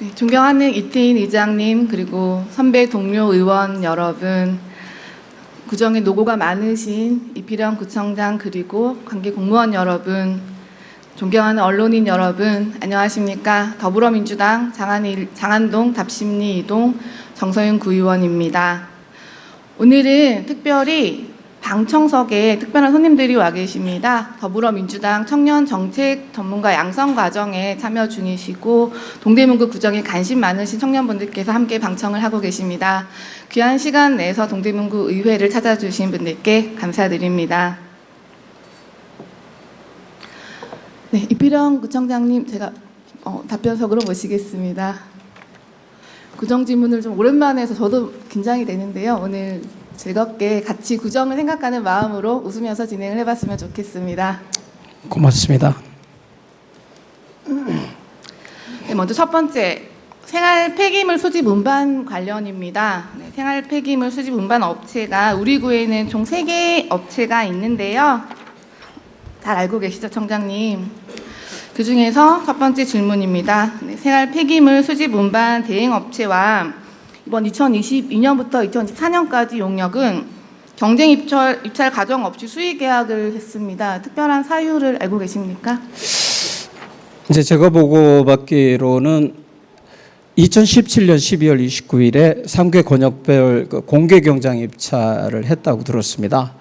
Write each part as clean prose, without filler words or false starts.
네, 존경하는 이태인 의장님, 그리고 선배 동료 의원 여러분, 구정에 노고가 많으신 이필영 구청장, 그리고 관계 공무원 여러분, 존경하는 언론인 여러분, 안녕하십니까. 더불어민주당 장안동 답심리 2동 정서윤 구의원입니다. 오늘은 특별히 방청석에 특별한 손님들이 와 계십니다. 더불어민주당 청년정책 전문가 양성과정에 참여 중이시고 동대문구 구정에 관심 많으신 청년분들께서 함께 방청을 하고 계십니다. 귀한 시간 내서 동대문구 의회를 찾아주신 분들께 감사드립니다. 네, 이필영 구청장님, 제가 답변석으로 모시겠습니다. 구정 질문을 좀 오랜만에 해서 저도 긴장이 되는데요. 오늘 즐겁게 같이 구정을 생각하는 마음으로 웃으면서 진행을 해봤으면 좋겠습니다. 고맙습니다. 네, 먼저 첫 번째, 생활 폐기물 수집 운반 관련입니다. 네, 생활 폐기물 수집 운반 업체가 우리 구에는 총 3개 업체가 있는데요. 잘 알고 계시죠, 청장님? 그 중에서 첫 번째 질문입니다. 네, 생활 폐기물 수집 운반 대행 업체와 이번 2022년부터 2024년까지 용역은 경쟁 입찰 과정 없이 수의 계약을 했습니다. 특별한 사유를 알고 계십니까? 이제 제가 보고받기로는 2017년 12월 29일에 3개 권역별 공개 경쟁 입찰을 했다고 들었습니다.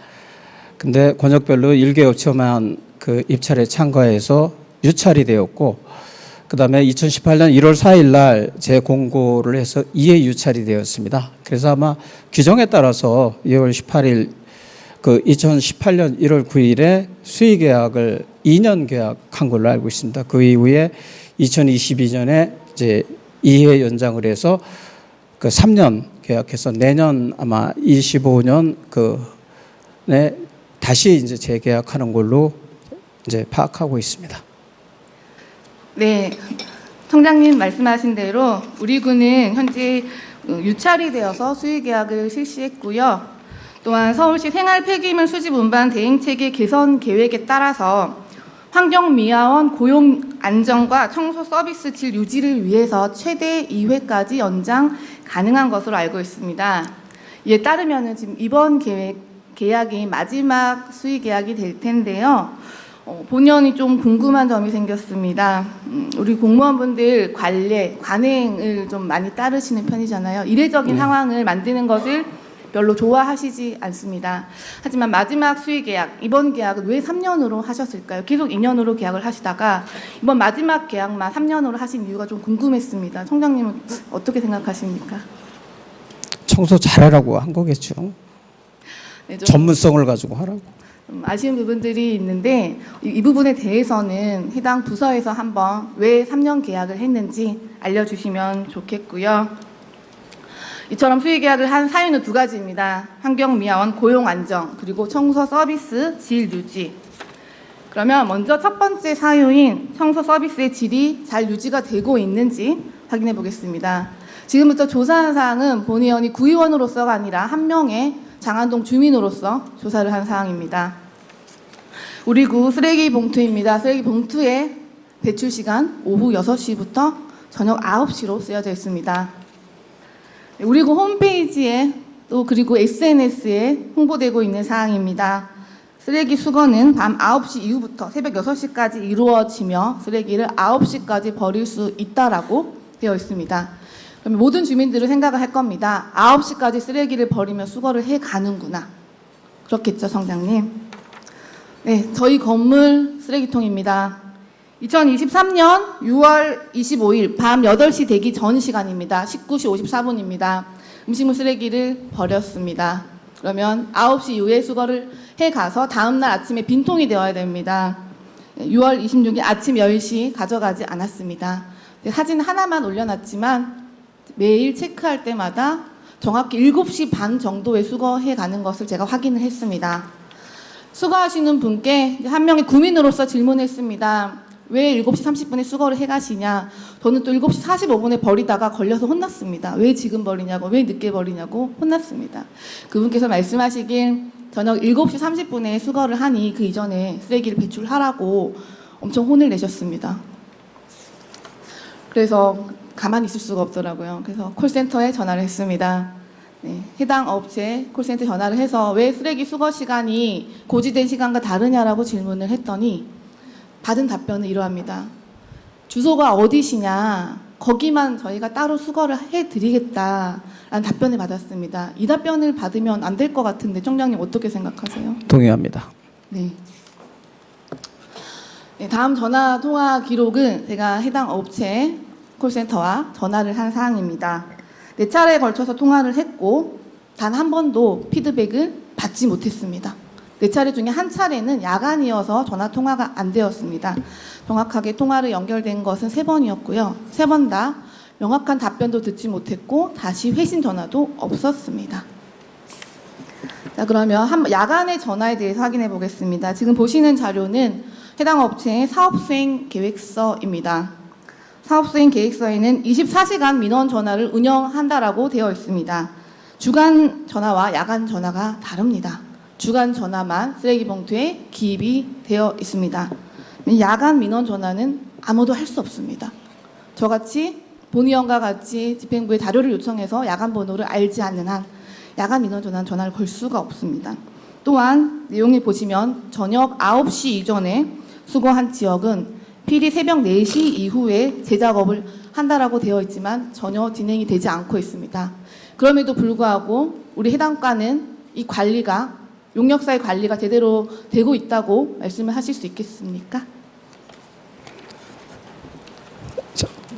근데 권역별로 1개 업체만 그 입찰에 참가해서 유찰이 되었고, 그 다음에 2018년 1월 4일 날 재공고를 해서 2회 유찰이 되었습니다. 그래서 아마 규정에 따라서 2월 18일, 2018년 1월 9일에 수의 계약을 2년 계약한 걸로 알고 있습니다. 그 이후에 2022년에 이제 2회 연장을 해서 3년 계약해서 내년 아마 25년 다시 이제 재계약하는 걸로 이제 파악하고 있습니다. 네, 청장님 말씀하신 대로 우리 구는 현재 유찰이 되어서 수의 계약을 실시했고요. 또한 서울시 생활 폐기물 수집 운반 대행체계 개선 계획에 따라서 환경미화원 고용 안정과 청소 서비스 질 유지를 위해서 최대 2회까지 연장 가능한 것으로 알고 있습니다. 이에 따르면 지금 이번 계약이 마지막 수의 계약이 될 텐데요. 본연이 좀 궁금한 점이 생겼습니다. 우리 공무원분들 관행을 좀 많이 따르시는 편이잖아요. 이례적인 상황을 만드는 것을 별로 좋아하시지 않습니다. 하지만 마지막 수의 계약, 이번 계약은 왜 3년으로 하셨을까요? 계속 2년으로 계약을 하시다가 이번 마지막 계약만 3년으로 하신 이유가 좀 궁금했습니다. 청장님은 어떻게 생각하십니까? 청소 잘하라고 한 거겠죠. 네, 전문성을 가지고 하라고. 아쉬운 부분들이 있는데 이 부분에 대해서는 해당 부서에서 한번 왜 3년 계약을 했는지 알려주시면 좋겠고요. 이처럼 수의 계약을 한 사유는 2가지입니다. 환경미화원 고용 안정, 그리고 청소 서비스 질 유지. 그러면 먼저 첫 번째 사유인 청소 서비스의 질이 잘 유지가 되고 있는지 확인해 보겠습니다. 지금부터 조사한 사항은 본 의원이 구의원으로서가 아니라 한 명의 장안동 주민으로서 조사를 한 사항입니다. 우리 구 쓰레기 봉투입니다. 쓰레기 봉투의 배출 시간 오후 6시부터 저녁 9시로 쓰여져 있습니다. 우리 구 홈페이지에 또 그리고 SNS에 홍보되고 있는 사항입니다. 쓰레기 수거는 밤 9시 이후부터 새벽 6시까지 이루어지며 쓰레기를 9시까지 버릴 수 있다라고 되어 있습니다. 그러면 모든 주민들은 생각을 할 겁니다. 9시까지 쓰레기를 버리면 수거를 해가는구나. 그렇겠죠, 성장님? 네, 저희 건물 쓰레기통입니다. 2023년 6월 25일 밤 8시 되기 전 시간입니다. 19시 54분입니다. 음식물 쓰레기를 버렸습니다. 그러면 9시 이후에 수거를 해가서 다음날 아침에 빈통이 되어야 됩니다. 6월 26일 아침 10시 가져가지 않았습니다. 사진 하나만 올려놨지만 매일 체크할 때마다 정확히 7시 반 정도에 수거해 가는 것을 제가 확인을 했습니다. 수거하시는 분께 한 명의 구민으로서 질문했습니다. 왜 7시 30분에 수거를 해 가시냐? 저는 또 7시 45분에 버리다가 걸려서 혼났습니다. 왜 지금 버리냐고, 왜 늦게 버리냐고 혼났습니다. 그분께서 말씀하시길 저녁 7시 30분에 수거를 하니 그 이전에 쓰레기를 배출하라고 엄청 혼을 내셨습니다. 그래서 가만히 있을 수가 없더라고요. 그래서 콜센터에 전화를 했습니다. 네, 해당 업체 콜센터 전화를 해서 왜 쓰레기 수거 시간이 고지된 시간과 다르냐라고 질문을 했더니 받은 답변은 이러합니다. 주소가 어디시냐? 거기만 저희가 따로 수거를 해드리겠다라는 답변을 받았습니다. 이 답변을 받으면 안 될 것 같은데 총장님 어떻게 생각하세요? 동의합니다. 네. 네, 다음 전화 통화 기록은 제가 해당 업체 콜센터와 전화를 한 사항입니다. 4차례에 걸쳐서 통화를 했고 단 한 번도 피드백을 받지 못했습니다. 4차례 중에 한 차례는 야간이어서 전화 통화가 안 되었습니다. 정확하게 통화를 연결된 것은 3번이었고요. 3번 다 명확한 답변도 듣지 못했고 다시 회신 전화도 없었습니다. 자, 그러면 야간의 전화에 대해서 확인해 보겠습니다. 지금 보시는 자료는 해당 업체의 사업수행 계획서입니다. 사업수행 계획서에는 24시간 민원 전화를 운영한다라고 되어 있습니다. 주간 전화와 야간 전화가 다릅니다. 주간 전화만 쓰레기 봉투에 기입이 되어 있습니다. 야간 민원 전화는 아무도 할 수 없습니다. 저같이 본의원과 같이 집행부에 자료를 요청해서 야간 번호를 알지 않는 한 야간 민원 전화는 전화를 걸 수가 없습니다. 또한 내용을 보시면 저녁 9시 이전에 수거한 지역은 필히 새벽 4시 이후에 재작업을 한다라고 되어 있지만 전혀 진행이 되지 않고 있습니다. 그럼에도 불구하고 우리 해당과는 이 관리가 용역사의 관리가 제대로 되고 있다고 말씀을 하실 수 있겠습니까?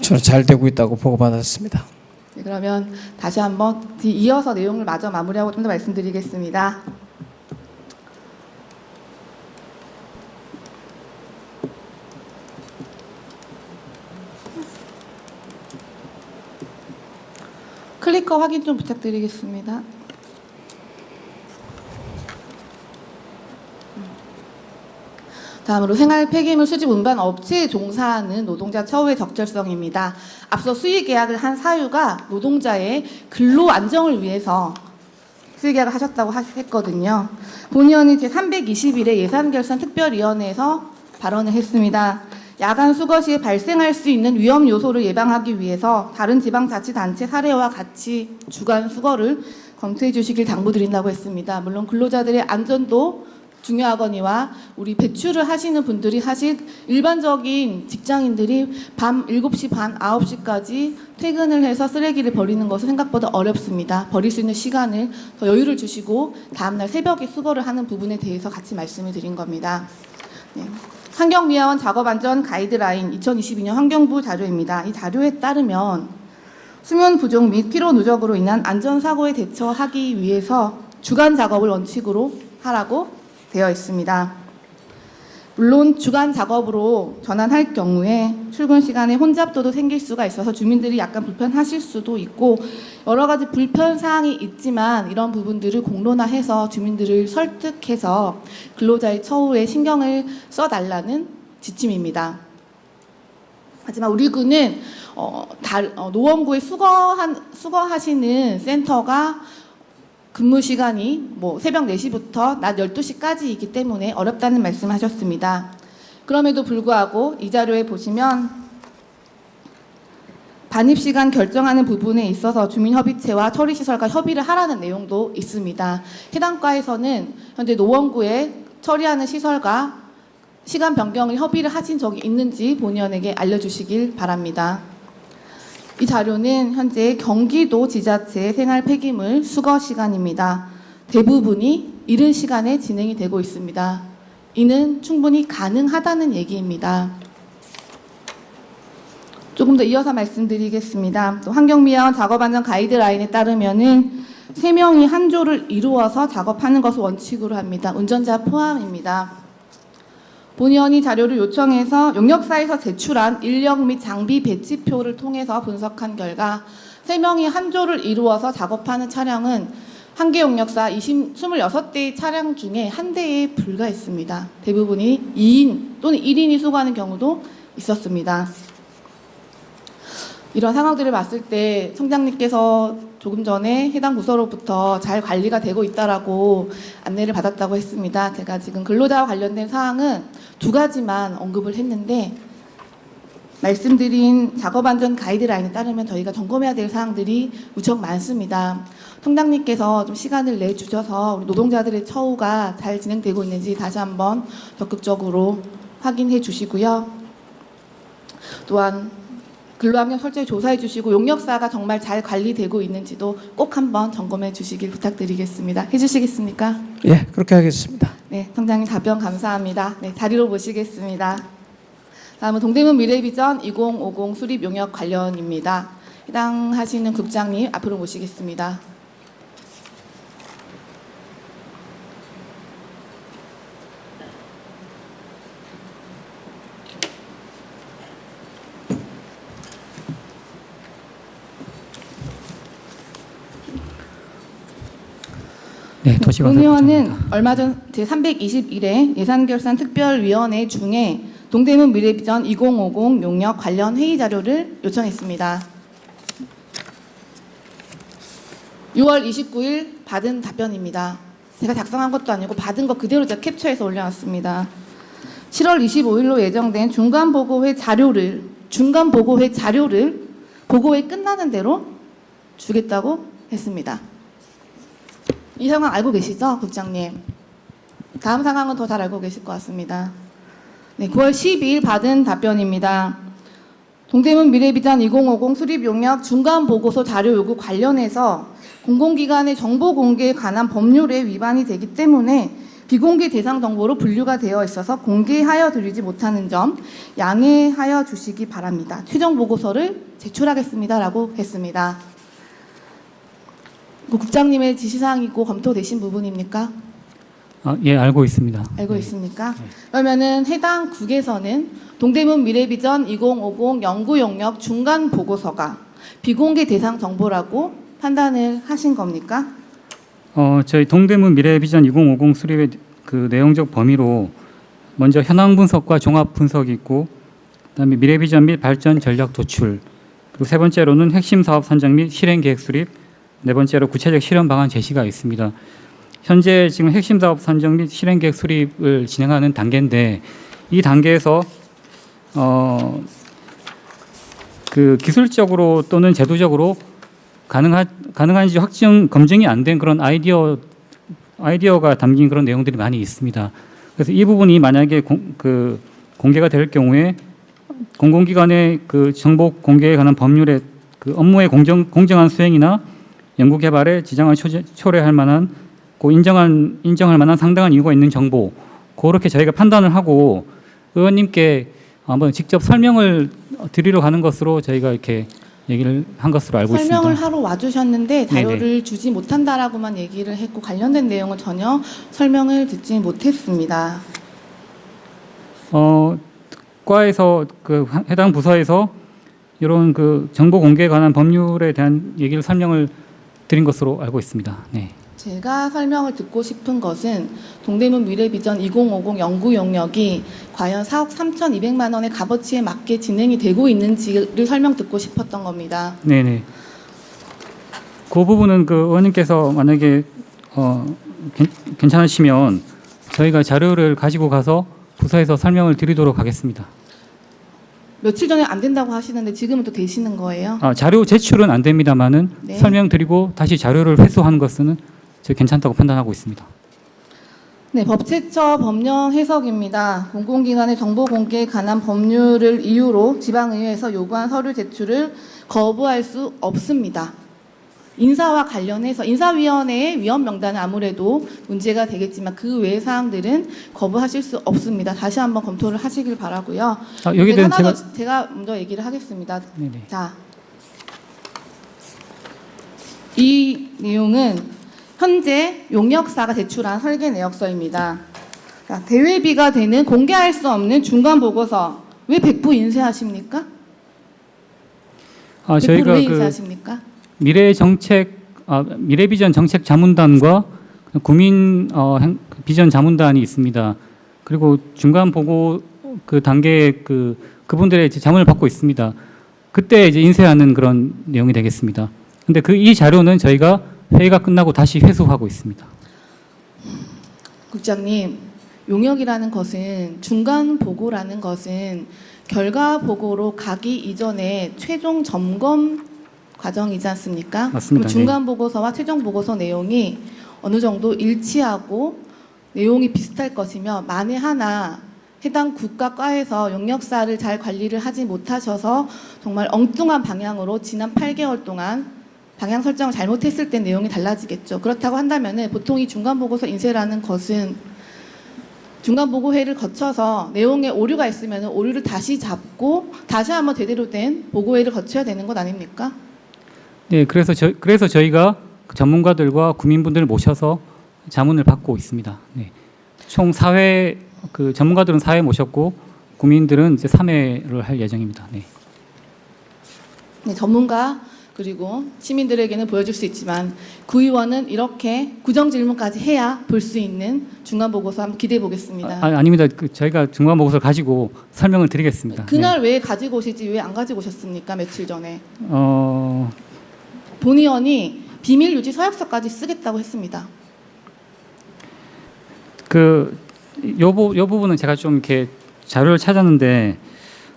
저는 잘 되고 있다고 보고받았습니다. 네, 그러면 다시 한번 이어서 내용을 마저 마무리하고 좀 더 말씀드리겠습니다. 클리커 확인 좀 부탁드리겠습니다. 다음으로 생활 폐기물 수집 운반 업체에 종사하는 노동자 처우의 적절성입니다. 앞서 수의 계약을 한 사유가 노동자의 근로 안정을 위해서 수의 계약을 하셨다고 했거든요. 본의원이 제321회 예산결산 특별위원회에서 발언을 했습니다. 야간 수거 시에 발생할 수 있는 위험 요소를 예방하기 위해서 다른 지방자치단체 사례와 같이 주간 수거를 검토해 주시길 당부드린다고 했습니다. 물론 근로자들의 안전도 중요하거니와 우리 배출을 하시는 분들이 사실 일반적인 직장인들이 밤 7시 반, 9시까지 퇴근을 해서 쓰레기를 버리는 것은 생각보다 어렵습니다. 버릴 수 있는 시간을 더 여유를 주시고 다음날 새벽에 수거를 하는 부분에 대해서 같이 말씀을 드린 겁니다. 네. 환경미화원 작업안전 가이드라인 2022년 환경부 자료입니다. 이 자료에 따르면 수면 부족 및 피로 누적으로 인한 안전사고에 대처하기 위해서 주간 작업을 원칙으로 하라고 되어 있습니다. 물론 주간 작업으로 전환할 경우에 출근 시간에 혼잡도도 생길 수가 있어서 주민들이 약간 불편하실 수도 있고 여러 가지 불편 사항이 있지만 이런 부분들을 공론화해서 주민들을 설득해서 근로자의 처우에 신경을 써달라는 지침입니다. 하지만 우리 구는 노원구에 수거하시는 센터가 근무 시간이 새벽 4시부터 낮 12시까지이기 때문에 어렵다는 말씀하셨습니다. 그럼에도 불구하고 이 자료에 보시면 반입시간 결정하는 부분에 있어서 주민협의체와 처리시설과 협의를 하라는 내용도 있습니다. 해당 과에서는 현재 노원구에 처리하는 시설과 시간 변경을 협의를 하신 적이 있는지 본의원에게 알려주시길 바랍니다. 이 자료는 현재 경기도 지자체 생활 폐기물 수거 시간입니다. 대부분이 이른 시간에 진행이 되고 있습니다. 이는 충분히 가능하다는 얘기입니다. 조금 더 이어서 말씀드리겠습니다. 또 환경미화원 작업안전 가이드라인에 따르면은 3명이 한 조를 이루어서 작업하는 것을 원칙으로 합니다. 운전자 포함입니다. 본의원이 자료를 요청해서 용역사에서 제출한 인력 및 장비 배치표를 통해서 분석한 결과 3명이 한 조를 이루어서 작업하는 차량은 한개 용역사 26대의 차량 중에 한 대에 불과했습니다. 대부분이 2인 또는 1인이 수거하는 경우도 있었습니다. 이런 상황들을 봤을 때 청장님께서 조금 전에 해당 부서로부터 잘 관리가 되고 있다라고 안내를 받았다고 했습니다. 제가 지금 근로자와 관련된 사항은 2가지만 언급을 했는데 말씀드린 작업안전 가이드라인에 따르면 저희가 점검해야 될 사항들이 무척 많습니다. 통장님께서 좀 시간을 내주셔서 우리 노동자들의 처우가 잘 진행되고 있는지 다시 한번 적극적으로 확인해 주시고요. 또한 근로환경 철저히 조사해 주시고 용역사가 정말 잘 관리되고 있는지도 꼭 한번 점검해 주시길 부탁드리겠습니다. 해주시겠습니까? 예, 그렇게 하겠습니다. 네, 통장님 답변 감사합니다. 네, 자리로 모시겠습니다. 다음은 동대문 미래비전 2050 수립 용역 관련입니다. 해당하시는 국장님 앞으로 모시겠습니다. 네, 도시건설 의원은 부장입니다. 얼마 전 제321회 예산결산특별위원회 중에 동대문 미래비전 2050 용역 관련 회의 자료를 요청했습니다. 6월 29일 받은 답변입니다. 제가 작성한 것도 아니고 받은 거 그대로 제가 캡처해서 올려놨습니다. 7월 25일로 예정된 중간보고회 자료를 보고회 끝나는 대로 주겠다고 했습니다. 이 상황 알고 계시죠, 국장님? 다음 상황은 더 잘 알고 계실 것 같습니다. 네, 9월 12일 받은 답변입니다. 동대문 미래비전 2050 수립용역 중간보고서 자료 요구 관련해서 공공기관의 정보 공개에 관한 법률에 위반이 되기 때문에 비공개 대상 정보로 분류가 되어 있어서 공개하여 드리지 못하는 점 양해하여 주시기 바랍니다. 최종 보고서를 제출하겠습니다라고 했습니다. 국장님의 지시사항이고 검토되신 부분입니까? 예, 알고 있습니다. 알고 네. 있습니까? 그러면은 해당 국에서는 동대문 미래비전 2050 연구용역 중간 보고서가 비공개 대상 정보라고 판단을 하신 겁니까? 저희 동대문 미래비전 2050 수립의 그 내용적 범위로 먼저 현황 분석과 종합 분석이 있고, 그다음에 미래비전 및 발전 전략 도출, 그리고 세 번째로는 핵심 사업 선정 및 실행 계획 수립, 네 번째로 구체적 실현 방안 제시가 있습니다. 현재 지금 핵심 사업 선정 및 실행 계획 수립을 진행하는 단계인데, 이 단계에서 그 기술적으로 또는 제도적으로 가능한지 확정 검증이 안 된 그런 아이디어가 담긴 그런 내용들이 많이 있습니다. 그래서 이 부분이 만약에 공개가 될 경우에 공공기관의 그 정보 공개에 관한 법률의 그 업무의 공정한 수행이나 연구 개발에 지장을 초래할 만한 인정할 만한 상당한 이유가 있는 정보, 그렇게 저희가 판단을 하고 의원님께 한번 직접 설명을 드리러 가는 것으로 저희가 이렇게 얘기를 한 것으로 알고 있습니다. 설명을 하러 와주셨는데 자료를 주지 못한다라고만 얘기를 했고 관련된 내용을 전혀 설명을 듣지 못했습니다. 과에서 그 해당 부서에서 이런 그 정보 공개에 관한 법률에 대한 얘기를 설명을 드린 것으로 알고 있습니다. 네. 제가 설명을 듣고 싶은 것은 동대문 미래비전 2050 연구 용역이 과연 4억 3,200만 원의 값어치에 맞게 진행이 되고 있는지를 설명 듣고 싶었던 겁니다. 네네. 그 부분은 그 의원님께서 만약에 괜찮으시면 저희가 자료를 가지고 가서 부서에서 설명을 드리도록 하겠습니다. 며칠 전에 안 된다고 하시는데 지금은 또 되시는 거예요? 자료 제출은 안 됩니다만은 네. 설명드리고 다시 자료를 회수하는 것은 저 괜찮다고 판단하고 있습니다. 네, 법제처 법령 해석입니다. 공공기관의 정보 공개에 관한 법률을 이유로 지방의회에서 요구한 서류 제출을 거부할 수 없습니다. 인사와 관련해서 인사위원회의 위원 명단은 아무래도 문제가 되겠지만 그 외의 사항들은 거부하실 수 없습니다. 다시 한번 검토를 하시길 바라고요. 여기 대한 제가 먼저 얘기를 하겠습니다. 네네. 자, 이 내용은 현재 용역사가 제출한 설계 내역서입니다. 자, 대외비가 되는 공개할 수 없는 중간 보고서 왜 100% 인쇄하십니까? 100% 저희가 왜 그 인쇄하십니까? 미래비전 정책 자문단과 국민 비전 자문단이 있습니다. 그리고 중간 보고 그 단계에 그분들의 이제 자문을 받고 있습니다. 그때 이제 인쇄하는 그런 내용이 되겠습니다. 근데 이 자료는 저희가 회의가 끝나고 다시 회수하고 있습니다. 국장님, 용역이라는 것은 중간 보고라는 것은 결과 보고로 가기 이전에 최종 점검 과정이지 않습니까? 맞습니다. 그럼 중간 보고서와 최종 보고서 내용이 어느 정도 일치하고 내용이 비슷할 것이며 만에 하나 해당 국가과에서 용역사를 잘 관리를 하지 못하셔서 정말 엉뚱한 방향으로 지난 8개월 동안 방향 설정을 잘못했을 때 내용이 달라지겠죠. 그렇다고 한다면 보통 이 중간보고서 인쇄라는 것은 중간보고회를 거쳐서 내용에 오류가 있으면 오류를 다시 잡고 다시 한번 제대로 된 보고회를 거쳐야 되는 것 아닙니까? 네, 그래서 저희가 전문가들과 국민분들을 모셔서 자문을 받고 있습니다. 네. 총 4회 전문가들은 4회 모셨고 국민들은 이제 3회를 할 예정입니다. 네. 네, 전문가 그리고 시민들에게는 보여줄 수 있지만 구의원은 이렇게 구정 질문까지 해야 볼 수 있는 중간 보고서 한번 기대해 보겠습니다. 아닙니다. 저희가 중간 보고서를 가지고 설명을 드리겠습니다. 그날 왜 가지고 오시지 왜 안 가지고 오셨습니까? 며칠 전에 네. 본 의원이 비밀 유지 서약서까지 쓰겠다고 했습니다. 요 부분은 제가 좀 이렇게 자료를 찾았는데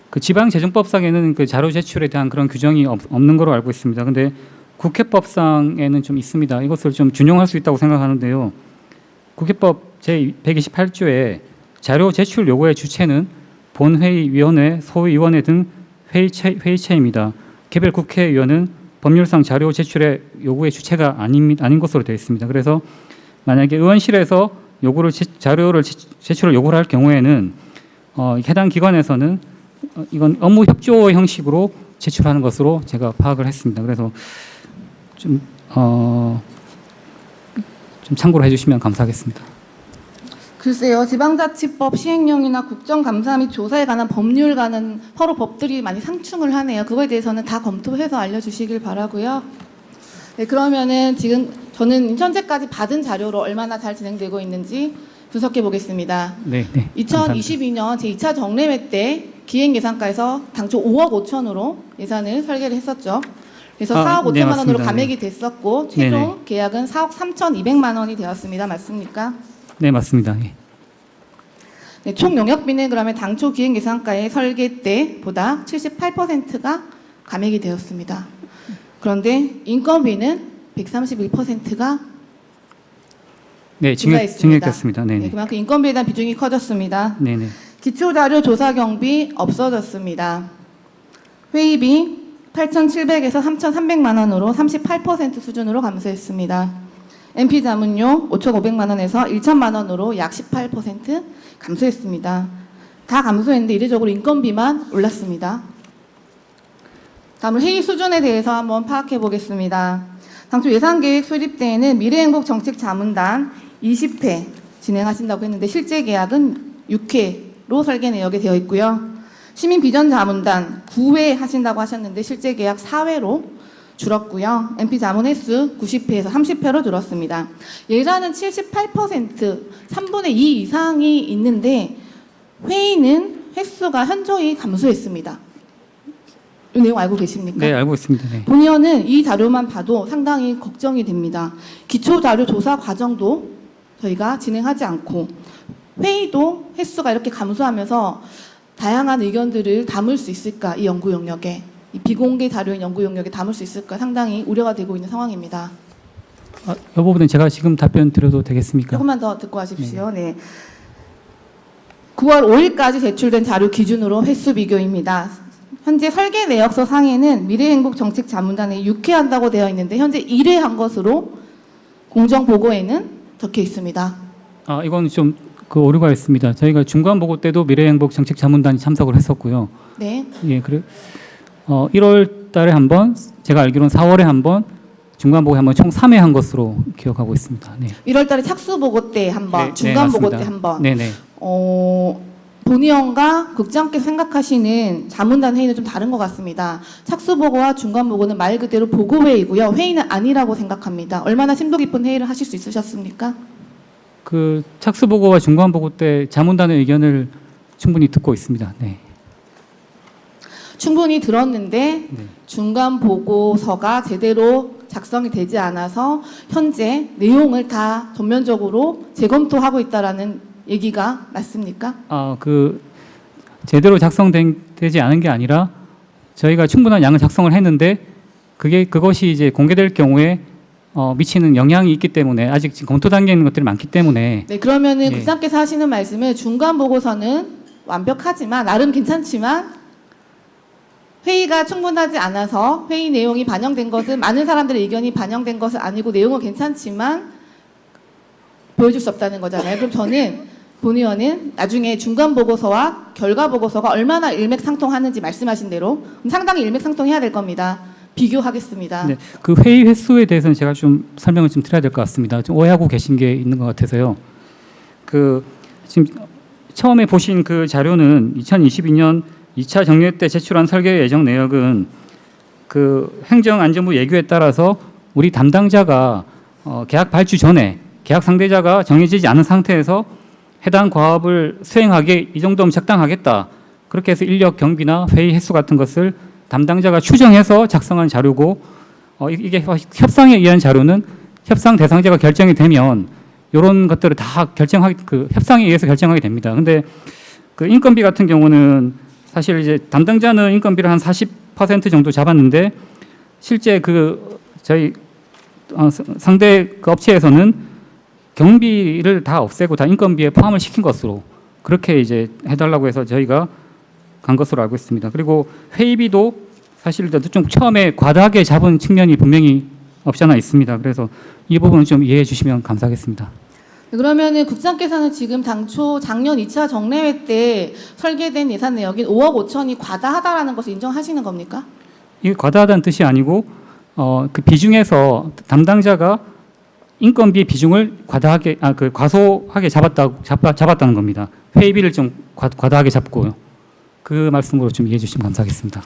그 지방재정법상에는 그 자료 제출에 대한 그런 규정이 없는 걸로 알고 있습니다. 근데 국회법상에는 좀 있습니다. 이것을 좀 준용할 수 있다고 생각하는데요. 국회법 제128조에 자료 제출 요구의 주체는 본회의위원회, 소위원회 등 회의체입니다. 개별 국회의원은 법률상 자료 제출의 요구의 주체가 아닌 것으로 되어 있습니다. 그래서 만약에 의원실에서 자료를 제출을 요구를 할 경우에는 해당 기관에서는 이건 업무 협조 형식으로 제출하는 것으로 제가 파악을 했습니다. 그래서 좀 참고를 해주시면 감사하겠습니다. 글쎄요, 지방자치법 시행령이나 국정감사 및 조사에 관한 법률 관한 서로 법들이 많이 상충을 하네요. 그거에 대해서는 다 검토해서 알려주시길 바라고요. 네, 그러면은 지금 저는 현재까지 받은 자료로 얼마나 잘 진행되고 있는지 분석해 보겠습니다. 네, 네. 2022년 제2차 정례회 때 기획예산과에서 당초 5억 5천으로 예산을 설계를 했었죠. 그래서 4억 네, 5천만 원으로 맞습니다. 감액이 됐었고 최종 계약은 4억 3,200만 원이 되었습니다. 맞습니까? 네, 맞습니다. 예. 네, 총 용역비는 그러면 당초 기획예산과의 설계 때보다 78%가 감액이 되었습니다. 그런데 인건비는 131%가 네, 증액됐습니다. 네, 네, 네. 그만큼 인건비에 대한 비중이 커졌습니다. 네, 네. 기초자료 조사 경비 없어졌습니다. 회의비 8,700에서 3,300만 원으로 38% 수준으로 감소했습니다. MP 자문료 5,500만 원에서 1,000만 원으로 약 18% 감소했습니다. 다 감소했는데 이례적으로 인건비만 올랐습니다. 다음으로 회의 수준에 대해서 한번 파악해 보겠습니다. 당초 예산계획 수립 때에는 미래행복정책자문단 20회 진행하신다고 했는데 실제 계약은 6회로 설계 내역에 되어 있고요. 시민비전자문단 9회 하신다고 하셨는데 실제 계약 4회로 줄었고요. MP 자문 횟수 90회에서 30회로 줄었습니다. 예산은 78%, 3분의 2 이상이 있는데 회의는 횟수가 현저히 감소했습니다. 이 내용 알고 계십니까? 네, 알고 있습니다. 네. 본 의원은 이 자료만 봐도 상당히 걱정이 됩니다. 기초자료 조사 과정도 저희가 진행하지 않고 회의도 횟수가 이렇게 감소하면서 다양한 의견들을 담을 수 있을까, 이 연구 영역에, 이 비공개 자료인 연구 영역에 담을 수 있을까 상당히 우려가 되고 있는 상황입니다. 이 부분은 제가 지금 답변 드려도 되겠습니까? 조금만 더 듣고 하십시오. 네. 9월 5일까지 제출된 자료 기준으로 횟수 비교입니다. 현재 설계 내역서 상에는 미래행복정책자문단에 6회 한다고 되어 있는데 현재 1회 한 것으로 공정보고에는 적혀 있습니다. 이건 좀 오류가 있습니다. 저희가 중간 보고 때도 미래행복정책자문단이 참석을 했었고요. 네. 예, 그래. 1월 달에 한 번, 제가 알기로는 4월에 한 번, 중간 보고 한 번 총 3회 한 것으로 기억하고 있습니다. 네. 1월 달에 착수보고 때 한 번, 네, 중간 네, 보고 맞습니다. 때 한 번. 네, 네. 본 의원과 국장께서 생각하시는 자문단 회의는 좀 다른 것 같습니다. 착수보고와 중간보고는 말 그대로 보고회의고요. 회의는 아니라고 생각합니다. 얼마나 심도 깊은 회의를 하실 수 있으셨습니까? 그 착수 보고와 중간 보고 때 자문단의 의견을 충분히 듣고 있습니다. 네. 충분히 들었는데 네. 중간 보고서가 제대로 작성이 되지 않아서 현재 내용을 다 전면적으로 재검토하고 있다라는 얘기가 맞습니까? 그 제대로 작성되지 않은 게 아니라 저희가 충분한 양을 작성을 했는데 그것이 이제 공개될 경우에 미치는 영향이 있기 때문에 아직 지금 검토 단계에 있는 것들이 많기 때문에 네, 그러면은 예. 국장께서 하시는 말씀은 중간 보고서는 완벽하지만 나름 괜찮지만 회의가 충분하지 않아서 회의 내용이 반영된 것은 많은 사람들의 의견이 반영된 것은 아니고 내용은 괜찮지만 보여줄 수 없다는 거잖아요. 그럼 저는 본 의원은 나중에 중간 보고서와 결과 보고서가 얼마나 일맥상통하는지 말씀하신 대로 상당히 일맥상통해야 될 겁니다. 비교하겠습니다. 네, 그 회의 횟수에 대해서는 제가 좀 설명을 좀 드려야 될 것 같습니다. 좀 오해하고 계신 게 있는 것 같아서요. 그 지금 처음에 보신 그 자료는 2022년 2차 정례 때 제출한 설계 예정 내역은 그 행정안전부 예규에 따라서 우리 담당자가 계약 발주 전에 계약 상대자가 정해지지 않은 상태에서 해당 과업을 수행하기에 이 정도면 적당하겠다. 그렇게 해서 인력 경비나 회의 횟수 같은 것을 담당자가 추정해서 작성한 자료고 이게 협상에 의한 자료는 협상 대상자가 결정이 되면 이런 것들을 다 협상에 의해서 결정하게 됩니다. 근데 그 인건비 같은 경우는 사실 이제 담당자는 인건비를 한 40% 정도 잡았는데 실제 그 저희 상대 그 업체에서는 경비를 다 없애고 다 인건비에 포함을 시킨 것으로 그렇게 이제 해달라고 해서 저희가 간 것으로 알고 있습니다. 그리고 회의비도 사실 좀 처음에 과다하게 잡은 측면이 분명히 없지 않아 있습니다. 그래서 이 부분은 좀 이해해 주시면 감사하겠습니다. 그러면은 국장께서는 지금 당초 작년 2차 정례회 때 설계된 예산 내역인 5억 5천이 과다하다라는 것을 인정하시는 겁니까? 이게 과다하다는 뜻이 아니고 그 비중에서 담당자가 인건비 비중을 과소하게 잡았다는 겁니다. 회의비를 좀 과다하게 잡고요. 그 말씀으로 좀 이해해 주시면 감사하겠습니다.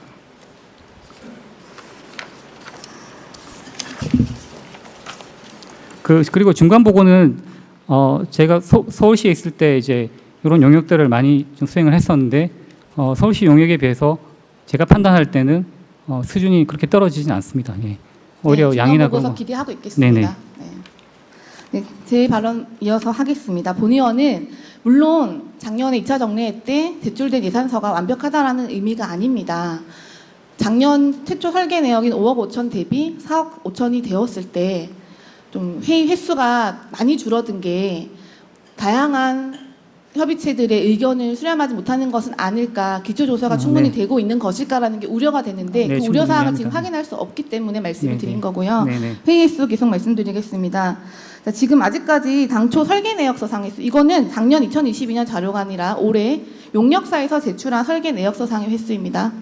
그리고 중간 보고는 제가 서울시에 있을 때 이제 이런 용역들을 많이 좀 수행을 했었는데 서울시 용역에 비해서 제가 판단할 때는 수준이 그렇게 떨어지진 않습니다. 예. 오히려 네, 양이나 보고서 그런 거. 기대하고 있겠습니다. 네네. 네. 네, 제 발언 이어서 하겠습니다. 본 의원은 물론 작년에 2차 정례회 때 제출된 예산서가 완벽하다라는 의미가 아닙니다. 작년 최초 설계 내역인 5억 5천 대비 4억 5천이 되었을 때 좀 회의 횟수가 많이 줄어든 게 다양한 협의체들의 의견을 수렴하지 못하는 것은 아닐까, 기초조사가 충분히 네. 되고 있는 것일까라는 게 우려가 되는데 네, 그 충분히 우려사항을 지금 이해합니다. 확인할 수 없기 때문에 말씀을 네, 드린 네. 거고요. 네네. 회의 횟수 계속 말씀드리겠습니다. 자, 지금 아직까지 당초 설계 내역서상에 이거는 작년 2022년 자료가 아니라 올해 용역사에서 제출한 설계 내역서상의 횟수입니다.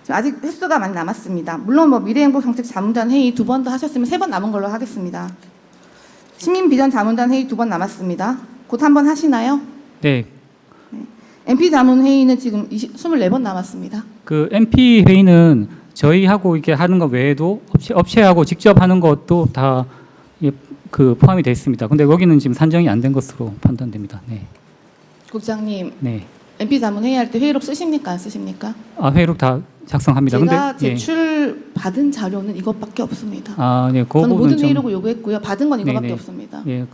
지금 아직 횟수가 많이 남았습니다. 물론 뭐 미래행복정책 자문단 회의 2번 더 하셨으면 3번 남은 걸로 하겠습니다. 시민비전 자문단 회의 2번 남았습니다. 곧 한 번 하시나요? 네. MP 자문 회의는 지금 24번 남았습니다. 그 MP 회의는 저희하고 이렇게 하는 것 외에도 업체하고 직접 하는 것도 다 그 포함이 되어 있습니다. 근데 여기는 지금 산정이 안 된 것으로 판단됩니다. 네. 국장님, 네. MP 자문 회의할 때 회의록 쓰십니까? 안 쓰십니까? 회의록 다 작성합니다. 제가 근데 제출 받은 자료는 이것밖에 없습니다. 네. 그 저는 부분은 모든 좀 회의록을 요구했고요. 받은 건 이거밖에 네네. 없습니다. 예,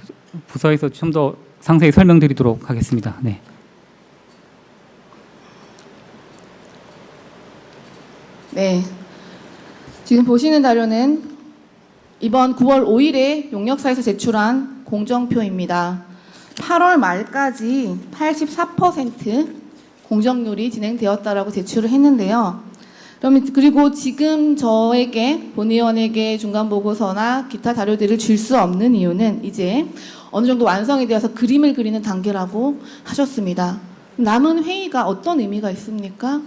부서에서 좀 더 상세히 설명드리도록 하겠습니다. 네. 네. 지금 보시는 자료는 이번 9월 5일에 용역사에서 제출한 공정표입니다. 8월 말까지 84% 공정률이 진행되었다라고 제출을 했는데요. 그리고 지금 저에게 본 의원에게 중간 보고서나 기타 자료들을 줄 수 없는 이유는 이제 어느 정도 완성이 되어서 그림을 그리는 단계라고 하셨습니다. 남은 회의가 어떤 의미가 있습니까?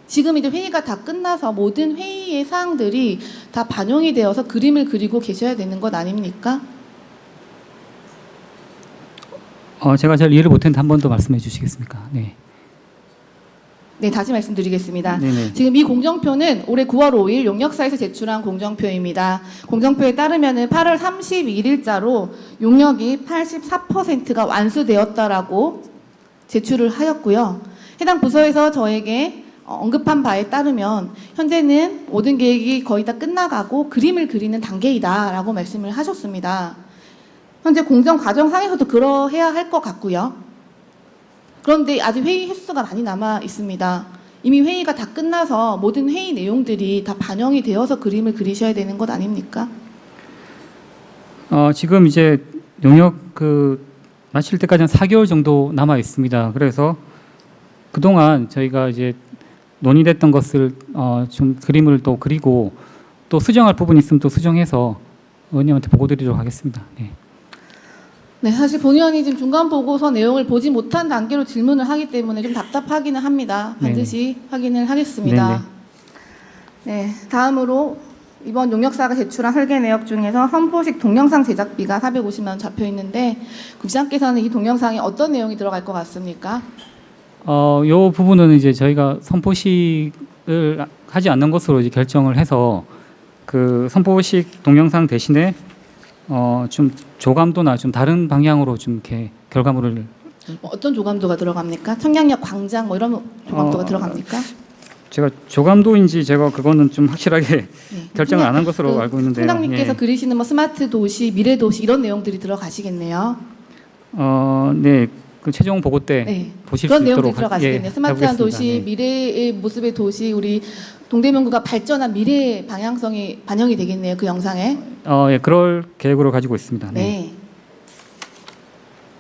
지금 이제 회의가 다 끝나서 모든 회의의 사항들이 다 반영이 되어서 그림을 그리고 계셔야 되는 것 아닙니까? 제가 잘 이해를 못했는데 한 번 더 말씀해 주시겠습니까? 네. 네, 다시 말씀드리겠습니다. 네네. 지금 이 공정표는 올해 9월 5일 용역사에서 제출한 공정표입니다. 공정표에 따르면은 8월 31일자로 용역이 84%가 완수되었다라고 제출을 하였고요. 해당 부서에서 저에게 언급한 바에 따르면 현재는 모든 계획이 거의 다 끝나가고 그림을 그리는 단계이다라고 말씀을 하셨습니다. 현재 공정 과정상에서도 그러해야 할 것 같고요. 그런데 아직 회의 횟수가 많이 남아 있습니다. 이미 회의가 다 끝나서 모든 회의 내용들이 다 반영이 되어서 그림을 그리셔야 되는 것 아닙니까? 지금 이제 용역 마칠 때까지는 4개월 정도 남아 있습니다. 그래서 그동안 저희가 이제 논의됐던 것을 좀 그림을 또 그리고 또 수정할 부분이 있으면 또 수정해서 의원님한테 보고드리도록 하겠습니다. 네. 네, 사실 본 의원이 지금 중간 보고서 내용을 보지 못한 단계로 질문을 하기 때문에 좀 답답하기는 합니다. 반드시 확인을 하겠습니다. 네, 다음으로 이번 용역사가 제출한 설계 내역 중에서 선포식 동영상 제작비가 450만 원 잡혀 있는데 국장께서는 이 동영상에 어떤 내용이 들어갈 것 같습니까? 요 부분은 이제 저희가 선포식을 하지 않는 것으로 이제 결정을 해서 그 선포식 동영상 대신에 좀 조감도나 좀 다른 방향으로 좀 이렇게 결과물을 어떤 조감도가 들어갑니까? 청량역 광장 뭐 이런 조감도가 들어갑니까? 제가 조감도인지 제가 그거는 좀 확실하게 네. 결정을 안 한 것으로 알고 있는데 총장님께서 그리시는 뭐 스마트 도시, 미래 도시 이런 내용들이 들어가시겠네요. 네, 그 최종 보고 때 네. 보실 그런 수 내용들이 있도록 들어가시겠네요. 스마트한 해보겠습니다. 도시, 네. 미래의 모습의 도시, 우리 동대문구가 발전한 미래의 방향성이 반영이 되겠네요. 그 영상에. 예, 그럴 계획으로 가지고 있습니다. 네. 네.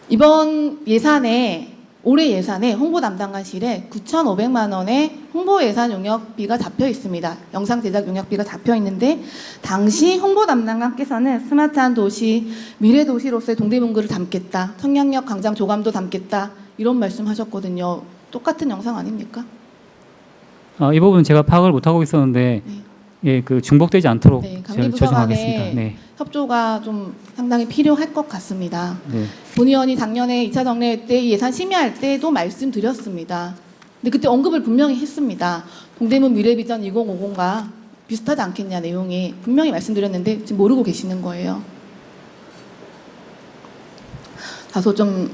이번 예산에 올해 예산에 홍보 담당관실에 9,500만 원의 홍보 예산 용역비가 잡혀 있습니다. 영상 제작 용역비가 잡혀 있는데 당시 홍보 담당관께서는 스마트한 도시, 미래 도시로서의 동대문구를 담겠다. 청량역 광장 조감도 담겠다. 이런 말씀하셨거든요. 똑같은 영상 아닙니까? 이 부분은 제가 파악을 못 하고 있었는데 네. 예, 그 중복되지 않도록 네, 제가 관계부서 조정하겠습니다. 간에 네. 협조가 좀 상당히 필요할 것 같습니다. 네. 본 의원이 작년에 2차 정례 때 예산 심의할 때도 말씀드렸습니다. 근데 그때 언급을 분명히 했습니다. 동대문 미래비전 2050과 비슷하지 않겠냐 내용이 분명히 말씀드렸는데 지금 모르고 계시는 거예요. 다소 좀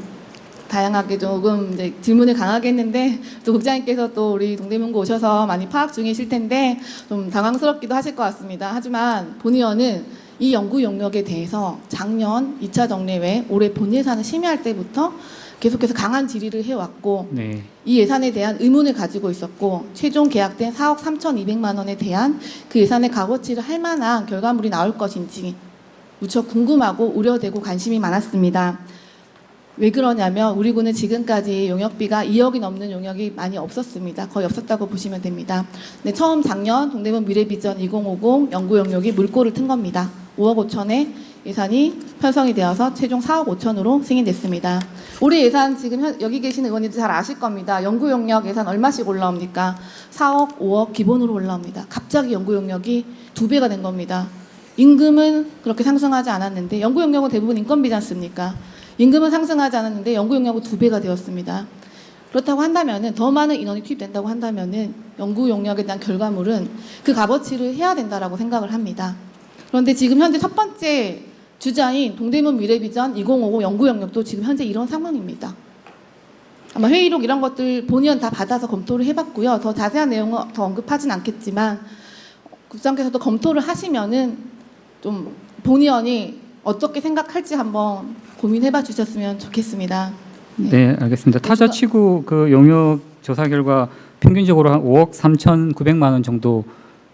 다양하게 조금 이제 질문을 강하게 했는데 또 국장님께서 또 우리 동대문구 오셔서 많이 파악 중이실 텐데 좀 당황스럽기도 하실 것 같습니다. 하지만 본 의원은 이 연구 용역에 대해서 작년 2차 정례회 올해 본 예산을 심의할 때부터 계속해서 강한 질의를 해왔고 네. 이 예산에 대한 의문을 가지고 있었고 최종 계약된 4억 3,200만 원에 대한 그 예산의 값어치를 할 만한 결과물이 나올 것인지 무척 궁금하고 우려되고 관심이 많았습니다. 왜 그러냐면 우리 군은 지금까지 용역비가 2억이 넘는 용역이 많이 없었습니다. 거의 없었다고 보시면 됩니다. 근데 처음 작년 동대문 미래비전 2050 연구 용역이 물꼬를 튼 겁니다. 5억 5천에 예산이 편성이 되어서 최종 4억 5천으로 승인됐습니다. 올해 예산 지금 여기 계시는 의원님들 잘 아실 겁니다. 연구 용역 예산 얼마씩 올라옵니까? 4억, 5억 기본으로 올라옵니다. 갑자기 연구 용역이 2배가 된 겁니다. 임금은 그렇게 상승하지 않았는데 연구 용역은 대부분 인건비지 않습니까? 임금은 상승하지 않았는데 연구 용역은 2배가 되었습니다. 그렇다고 한다면은 더 많은 인원이 투입된다고 한다면은 연구 용역에 대한 결과물은 그 값어치를 해야 된다라고 생각을 합니다. 그런데 지금 현재 첫 번째 주자인 동대문 미래비전 2050 연구 용역도 지금 현재 이런 상황입니다. 아마 회의록 이런 것들 본 의원 다 받아서 검토를 해봤고요. 더 자세한 내용은 더 언급하진 않겠지만 국장께서도 검토를 하시면은 좀 본 의원이 어떻게 생각할지 한번 고민해봐 주셨으면 좋겠습니다. 네, 알겠습니다. 타자치구 그 용역 조사 결과 평균적으로 한 5억 3,900만 원 정도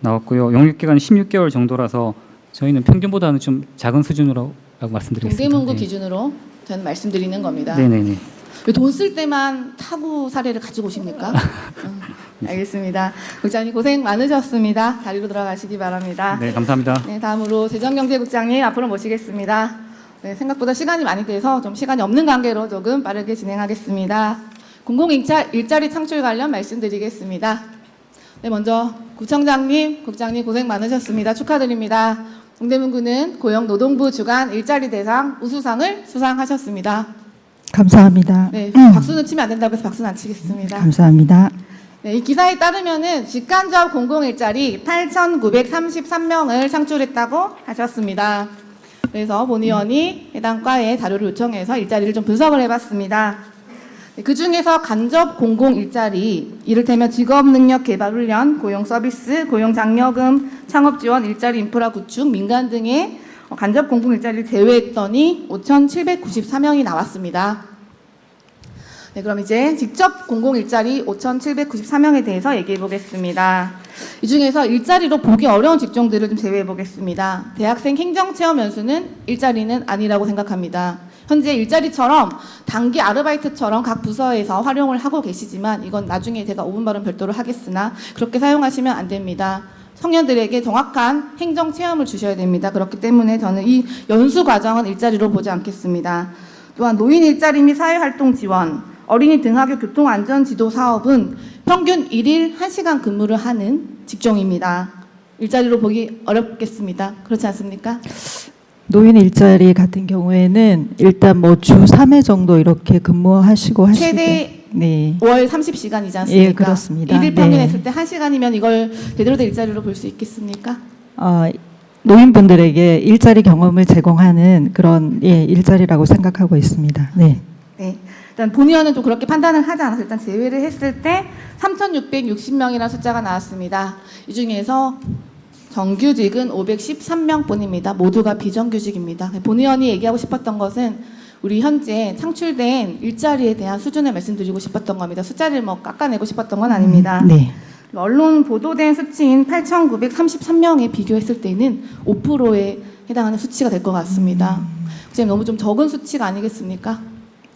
나왔고요. 용역 기간 16개월 정도라서 저희는 평균보다는 좀 작은 수준으로 말씀드리겠습니다. 동대문구 네. 기준으로 저는 말씀드리는 겁니다. 네네네. 왜 돈 쓸 때만 타구 사례를 가지고 오십니까? 알겠습니다. 국장님 고생 많으셨습니다. 자리로 들어가시기 바랍니다. 네, 감사합니다. 네, 다음으로 재정경제국장님 앞으로 모시겠습니다. 네, 생각보다 시간이 많이 돼서 좀 시간이 없는 관계로 조금 빠르게 진행하겠습니다. 공공일자리 창출 관련 말씀드리겠습니다. 네, 먼저 구청장님, 국장님 고생 많으셨습니다. 축하드립니다. 동대문구는 고용노동부 주관 일자리 대상 우수상을 수상하셨습니다. 감사합니다. 네, 박수는 치면 안 된다고 해서 박수는 안 치겠습니다. 감사합니다. 네, 이 기사에 따르면은 직간접 공공일자리 8,933명을 창출했다고 하셨습니다. 그래서 본 의원이 해당 과에 자료를 요청해서 일자리를 좀 분석을 해봤습니다. 네, 그 중에서 간접 공공일자리, 이를테면 직업능력개발훈련, 고용서비스, 고용장려금, 창업지원, 일자리 인프라 구축, 민간 등의 간접 공공일자리를 제외했더니 5,794명이 나왔습니다. 네, 그럼 이제 직접 공공 일자리 5,794명에 대해서 얘기해 보겠습니다. 이 중에서 일자리로 보기 어려운 직종들을 좀 제외해 보겠습니다. 대학생 행정체험 연수는 일자리는 아니라고 생각합니다. 현재 일자리처럼 단기 아르바이트처럼 각 부서에서 활용을 하고 계시지만 이건 나중에 제가 5분 발언 별도로 하겠으나 그렇게 사용하시면 안 됩니다. 청년들에게 정확한 행정 체험을 주셔야 됩니다. 그렇기 때문에 저는 이 연수 과정은 일자리로 보지 않겠습니다. 또한 노인 일자리 및 사회활동 지원, 어린이 등하교 교통안전지도 사업은 평균 1일 1시간 근무를 하는 직종입니다. 일자리로 보기 어렵겠습니다. 그렇지 않습니까? 노인 일자리 같은 경우에는 일단 뭐 주 3회 정도 이렇게 근무하시고 하시고 최대 네. 월 30시간이지 않습니까? 예, 그렇습니다. 1일 평균 네. 했을 때 1시간이면 이걸 제대로 된 일자리로 볼 수 있겠습니까? 노인분들에게 일자리 경험을 제공하는 그런 일자리라고 생각하고 있습니다. 네. 네. 일단 본의원은 좀 그렇게 판단을 하지 않아서 일단 제외를 했을 때 3,660명이라는 숫자가 나왔습니다. 이 중에서 정규직은 513명뿐입니다. 모두가 비정규직입니다. 본의원이 얘기하고 싶었던 것은 우리 현재 창출된 일자리에 대한 수준을 말씀드리고 싶었던 겁니다. 숫자를 뭐 깎아내고 싶었던 건 아닙니다. 네. 언론 보도된 수치인 8,933명에 비교했을 때는 5%에 해당하는 수치가 될 것 같습니다. 지금 너무 좀 적은 수치가 아니겠습니까?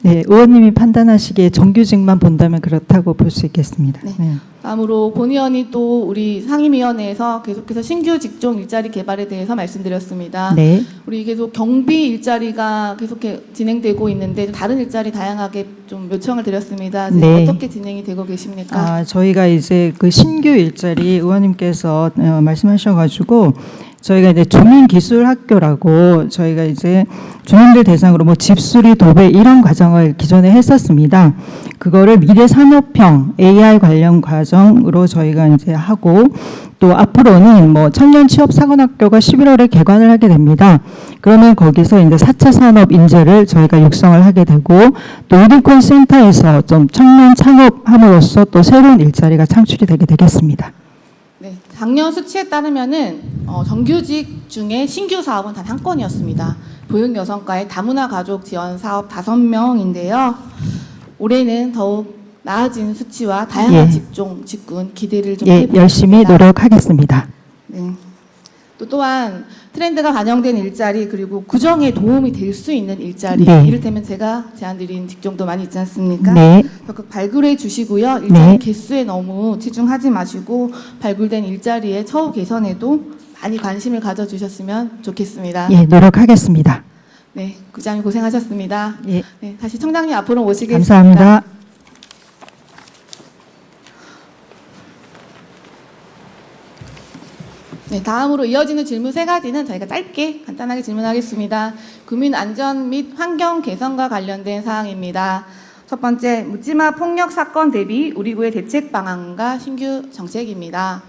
네, 의원님이 판단하시기에 정규직만 본다면 그렇다고 볼 수 있겠습니다. 네. 네. 다음으로 본의원이 또 우리 상임위원회에서 계속해서 신규 직종 일자리 개발에 대해서 말씀드렸습니다. 네. 우리 계속 경비 일자리가 계속 진행되고 있는데 다른 일자리 다양하게 좀 요청을 드렸습니다. 지금 네. 어떻게 진행이 되고 계십니까? 저희가 이제 그 신규 일자리 의원님께서 말씀하셔가지고 저희가 이제 주민기술학교라고 저희가 이제 주민들 대상으로 뭐 집수리, 도배 이런 과정을 기존에 했었습니다. 그거를 미래산업형 AI 관련 과정으로 저희가 이제 하고 또 앞으로는 뭐 청년 취업 사관학교가 11월에 개관을 하게 됩니다. 그러면 거기서 이제 4차 산업 인재를 저희가 육성을 하게 되고 또 유니콘 센터에서 좀 청년 창업함으로써 또 새로운 일자리가 창출이 되게 되겠습니다. 네, 작년 수치에 따르면은 정규직 중에 신규 사업은 단 한 건이었습니다. 보육 여성과의 다문화 가족 지원 사업 5명인데요. 올해는 더욱 나아진 수치와 다양한 예. 직종, 직군 기대를 좀 예, 해보겠습니다. 열심히 노력하겠습니다. 네. 또한 트렌드가 반영된 일자리 그리고 구정에 도움이 될 수 있는 일자리 네. 이를테면 제가 제안드린 직종도 많이 있지 않습니까? 네. 적극 발굴해 주시고요. 일자리 네. 개수에 너무 치중하지 마시고 발굴된 일자리의 처우 개선에도 많이 관심을 가져주셨으면 좋겠습니다. 예, 노력하겠습니다. 네, 국장님 고생하셨습니다. 예, 네, 다시 청장님 앞으로 모시겠습니다. 감사합니다. 네, 다음으로 이어지는 질문 세 가지는 저희가 짧게 간단하게 질문하겠습니다. 국민 안전 및 환경 개선과 관련된 사항입니다. 첫 번째, 묻지마 폭력 사건 대비 우리 구의 대책 방안과 신규 정책입니다.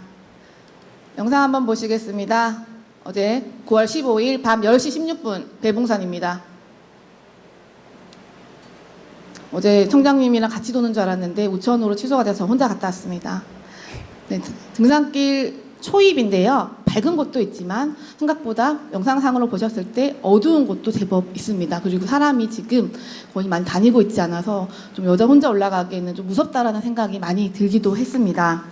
영상 한번 보시겠습니다. 어제 9월 15일 밤 10시 16분 배봉산입니다. 어제 청장님이랑 같이 도는 줄 알았는데 우천으로 취소가 돼서 혼자 갔다 왔습니다. 네, 등산길 초입인데요. 밝은 곳도 있지만 생각보다 영상상으로 보셨을 때 어두운 곳도 제법 있습니다. 그리고 사람이 지금 거의 많이 다니고 있지 않아서 좀 여자 혼자 올라가기에는 좀 무섭다라는 생각이 많이 들기도 했습니다.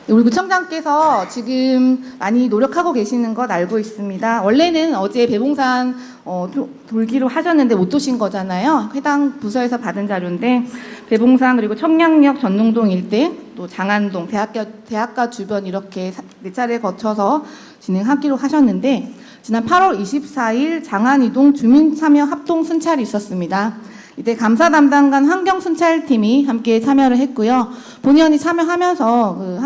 우리 구청장께서 지금 많이 노력하고 계시는 것 알고 있습니다. 원래는 어제 배봉산 돌기로 하셨는데 못 도신 거잖아요. 해당 부서에서 받은 자료인데 배봉산 그리고 청량역 전농동 일대 또 장안동 대학가 주변 이렇게 4차례 거쳐서 진행하기로 하셨는데 지난 8월 24일 장안이동 주민참여 합동 순찰이 있었습니다. 이때 감사 담당관 환경순찰팀이 함께 참여를 했고요. 본의원이 참여하면서 그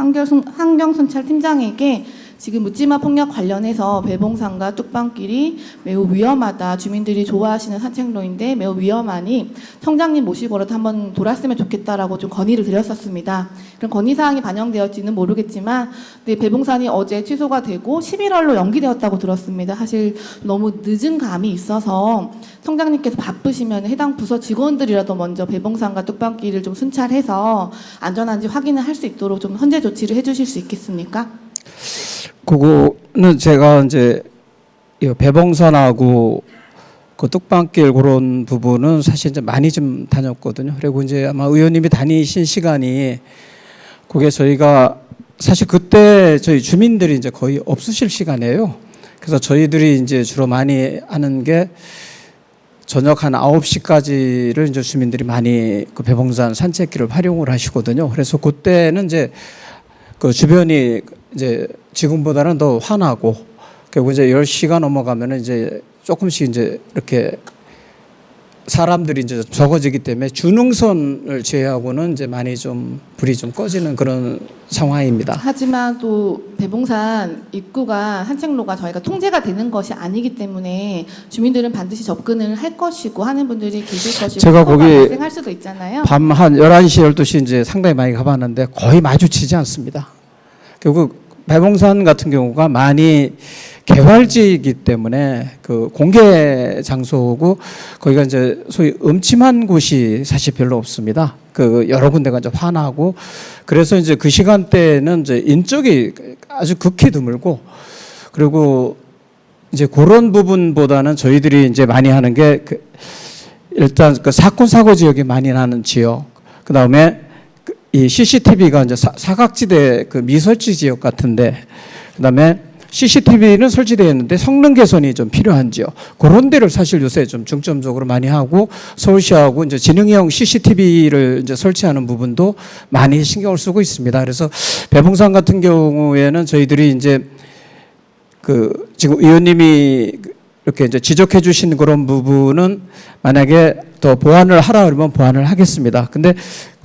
환경순찰 팀장에게 지금 묻지마 폭력 관련해서 배봉산과 뚝방길이 매우 위험하다. 주민들이 좋아하시는 산책로인데 매우 위험하니 청장님 모시고라도 한번 돌았으면 좋겠다라고 좀 건의를 드렸었습니다. 그런 건의사항이 반영되었지는 모르겠지만 배봉산이 어제 취소가 되고 11월로 연기되었다고 들었습니다. 사실 너무 늦은 감이 있어서 청장님께서 바쁘시면 해당 부서 직원들이라도 먼저 배봉산과 뚝방길을 좀 순찰해서 안전한지 확인을 할 수 있도록 좀 현재 조치를 해주실 수 있겠습니까? 그거는 제가 이제 이 배봉산하고 그 뚝방길 그런 부분은 사실 이제 많이 좀 다녔거든요. 그리고 이제 아마 의원님이 다니신 시간이 그게 저희가 사실 그때 저희 주민들이 이제 거의 없으실 시간이에요. 그래서 저희들이 이제 주로 많이 하는 게 저녁 한 9시까지를 이제 주민들이 많이 그 배봉산 산책길을 활용을 하시거든요. 그래서 그때는 이제 그 주변이 이제 지금보다는 더 환하고, 그리고 이제 10시가 넘어가면은 이제 조금씩 이제 이렇게 사람들이 이제 적어지기 때문에 주능선을 제외하고는 이제 많이 좀 불이 좀 꺼지는 그런 상황입니다. 하지만 또 대봉산 입구가 산책로가 저희가 통제가 되는 것이 아니기 때문에 주민들은 반드시 접근을 할 것이고 하는 분들이 계실 것이고 제가 사고가 거기 발생할 수도 있잖아요. 밤 한 11시, 12시 이제 상당히 많이 가봤는데 거의 마주치지 않습니다. 결국 배봉산 같은 경우가 많이 개발지이기 때문에 그 공개 장소고 거기가 이제 소위 음침한 곳이 사실 별로 없습니다. 그 여러 군데가 이제 환하고, 그래서 이제 그 시간대에는 이제 인적이 아주 극히 드물고, 그리고 이제 그런 부분보다는 저희들이 이제 많이 하는 게 그 일단 그 사건 사고 지역이 많이 나는 지역, 그 다음에 이 CCTV가 이제 사각지대 그 미설치 지역 같은데, 그 다음에 CCTV는 설치되어 있는데 성능 개선이 좀 필요한 지역, 그런 데를 사실 요새 좀 중점적으로 많이 하고, 서울시하고 이제 지능형 CCTV를 이제 설치하는 부분도 많이 신경을 쓰고 있습니다. 그래서 배봉산 같은 경우에는 저희들이 이제 그 지금 의원님이 이렇게 이제 지적해 주신 그런 부분은 만약에 더 보완을 하라 그러면 보완을 하겠습니다. 근데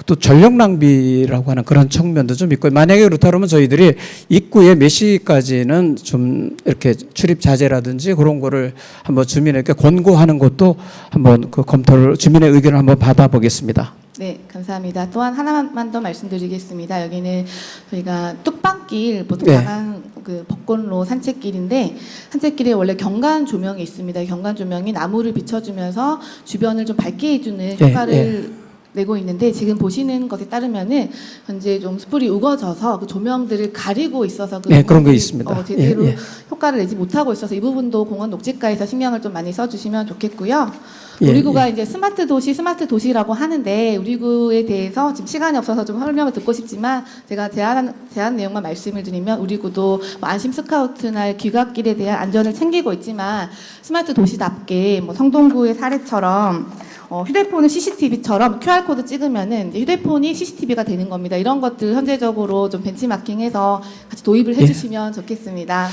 또 전력 낭비라고 하는 그런 측면도 좀 있고, 만약에 그렇다 그러면 저희들이 입구에 몇 시까지는 좀 이렇게 출입 자제라든지 그런 거를 한번 주민에게 권고하는 것도 한번 그 검토를, 주민의 의견을 한번 받아보겠습니다. 네, 감사합니다. 또한 하나만 더 말씀드리겠습니다. 여기는 저희가 뚝방길, 보통 네. 강한 그 벚꽃로 산책길인데, 산책길에 원래 경관 조명이 있습니다. 경관 조명이 나무를 비춰주면서 주변을 좀 밝게 해주는 효과를 내고 있는데, 지금 보시는 것에 따르면은 현재 좀 숯불이 우거져서 그 조명들을 가리고 있어서 그 그런 거 있습니다. 제대로 효과를 내지 못하고 있어서 이 부분도 공원 녹지가에서 신경을 좀 많이 써주시면 좋겠고요. 우리구가 이제 스마트 도시라고 하는데, 우리구에 대해서 지금 시간이 없어서 좀 설명을 듣고 싶지만 제가 제안 내용만 말씀을 드리면, 우리구도 뭐 안심 스카우트나 귀갓길에 대한 안전을 챙기고 있지만 스마트 도시답게 뭐 성동구의 사례처럼 휴대폰은 CCTV처럼 QR코드 찍으면은 이제 휴대폰이 CCTV가 되는 겁니다. 이런 것들 현재적으로 좀 벤치마킹해서 같이 도입을 해주시면 좋겠습니다.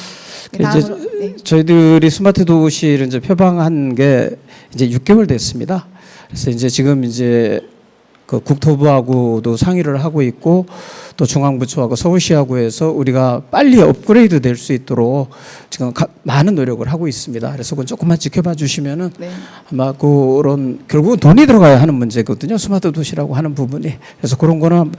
네, 다음으로, 네. 저희들이 스마트 도시를 이제 표방한 게 이제 6개월 됐습니다. 그래서 이제 지금 이제 그 국토부하고도 상의를 하고 있고, 또 중앙부처하고 서울시하고 해서 우리가 빨리 업그레이드 될 수 있도록 지금 많은 노력을 하고 있습니다. 그래서 그건 조금만 지켜봐 주시면은 네. 아마 그런, 결국은 돈이 들어가야 하는 문제거든요. 스마트 도시라고 하는 부분이. 그래서 그런 거는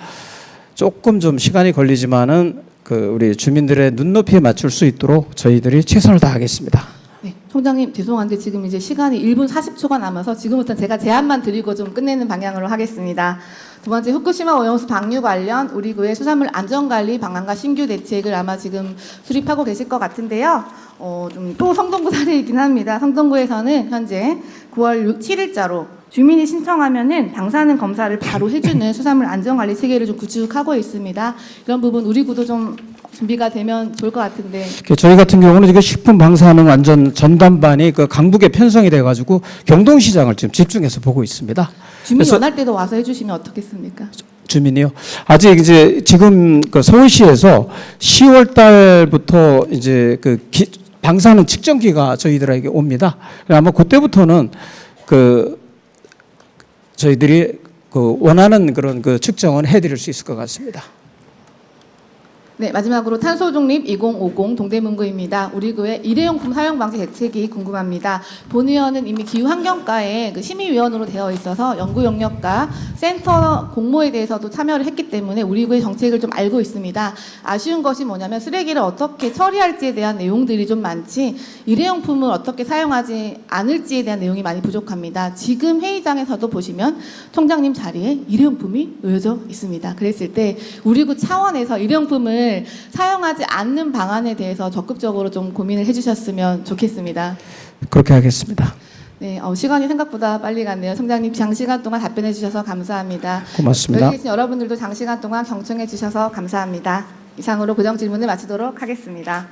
조금 좀 시간이 걸리지만은 그 우리 주민들의 눈높이에 맞출 수 있도록 저희들이 최선을 다하겠습니다. 네, 총장님 죄송한데 지금 이제 시간이 1분 40초가 남아서 지금부터 제가 제안만 드리고 좀 끝내는 방향으로 하겠습니다. 두 번째, 후쿠시마 오염수 방류 관련 우리구의 수산물 안전관리 방안과 신규 대책을 아마 지금 수립하고 계실 것 같은데요. 좀 또 성동구 사례이긴 합니다. 성동구에서는 현재 9월 7일자로 주민이 신청하면은 방사능 검사를 바로 해주는 수산물 안전관리 체계를 좀 구축하고 있습니다. 이런 부분 우리 구도 좀 준비가 되면 좋을 것 같은데. 저희 같은 경우는 지금 식품 방사능 안전 전담반이 그 강북에 편성이 돼가지고 경동시장을 지금 집중해서 보고 있습니다. 주민 연할 때도 와서 해주시면 어떻겠습니까? 주민이요. 아직 이제 지금 그 서울시에서 10월 달부터 이제 그 방사능 측정기가 저희들에게 옵니다. 아마 그때부터는 그 저희들이 그 원하는 그런 그 측정은 해드릴 수 있을 것 같습니다. 네, 마지막으로 탄소중립 2050 동대문구입니다. 우리 구의 일회용품 사용 방지 대책이 궁금합니다. 본 의원은 이미 기후환경과에 그 심의위원으로 되어 있어서 연구 영역과 센터 공모에 대해서도 참여를 했기 때문에 우리 구의 정책을 좀 알고 있습니다. 아쉬운 것이 뭐냐면 쓰레기를 어떻게 처리할지에 대한 내용들이 좀 많지 일회용품을 어떻게 사용하지 않을지에 대한 내용이 많이 부족합니다. 지금 회의장에서도 보시면 총장님 자리에 일회용품이 놓여져 있습니다. 그랬을 때 우리 구 차원에서 일회용품을 사용하지 않는 방안에 대해서 적극적으로 좀 고민을 해주셨으면 좋겠습니다. 그렇게 하겠습니다. 네, 시간이 생각보다 빨리 갔네요. 청장님 장시간 동안 답변해 주셔서 감사합니다. 고맙습니다. 여기 계신 여러분들도 장시간 동안 경청해 주셔서 감사합니다. 이상으로 고정 질문을 마치도록 하겠습니다.